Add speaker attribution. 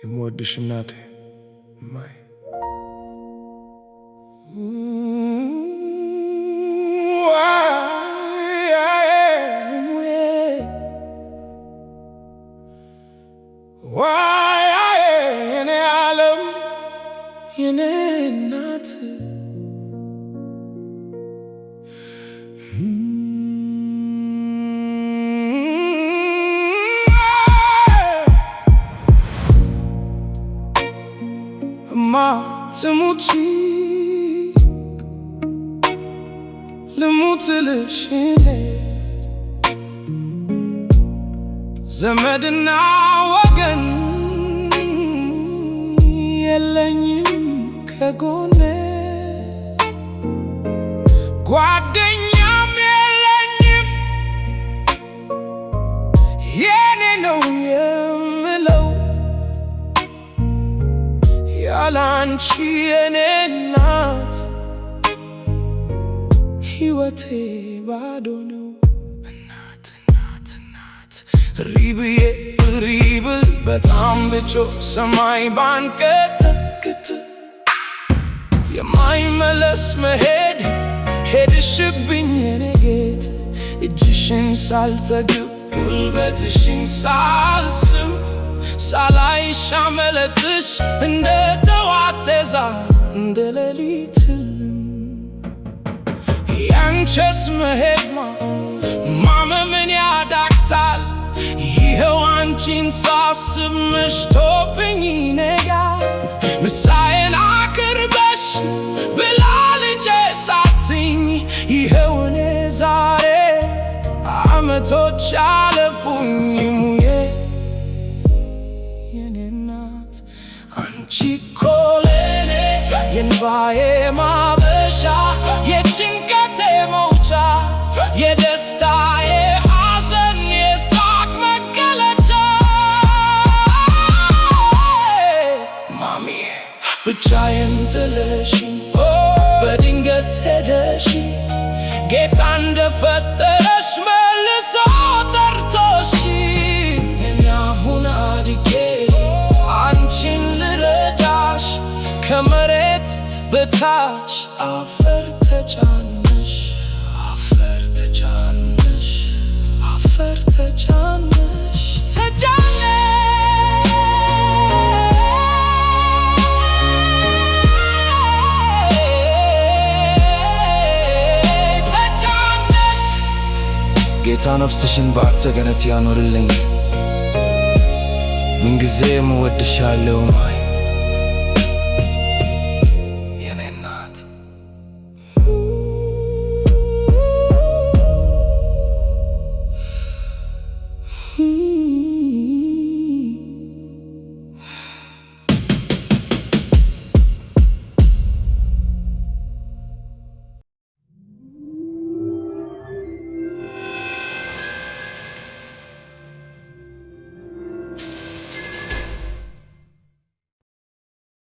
Speaker 1: የምወድሽ እናቴ ማይ የኔ ዓለም የኔ እናት ትሙቺ ልሙትልሽ እኔ ዘመድና ወገን የለኝም ከጎኔ ጓደኛም የለኝም የኔ ነው የምለው ያላንቺ የኔ እናት ሕይወቴ ባዶ ነው። እናት እናት እናት ሪብዬ ሪብል በጣም ብጮ ሰማይ ባንቀጠቅጥ የማይመለስ መሄድ ሄድሽብኝ የኔ ጌታ እጅሽን ሳልጠግብ ጉልበትሽን ሳልስም ሳላይሽ አመለጥሽ እንደ ጠዋት ጤዛ እንደ ሌሊት ሕልም ያንቺስ መሄድማ ማመምን ያዳግታል። ይኸው አንቺን ሳስብ መሽቶብኝ ይነጋል። ምሳዬን አቅርበሽ ብላ ልጄ ሳትኝ ይኸው እኔ ዛሬ ዓመቶች አለፉኝ ሙዬ የኔ እናት አንቺ እኮ ለኔ የእንባዬ ማበሻ የጭንቀቴ መውጫ የደስታዬ ሐዘን የሳቅ መገለጫ ማሚዬ ብቻዬን ጥለሽኝ በድንገት ሄደሽ ጌታ እንደፈጠረሽ መልሶ ጠርቶሽ እኔ አሁን አድጌ አንቺን ልረዳሽ ከመሬት በታች አፈር ተጫነሽ አፈር ተጫነሽ አፈር ተጫነሽ ተጫነሽ ጌታ ነፍስሽን በአጸደ ገነት ያኖርልኝ ምንጊዜም እወድሻለሁ ማይ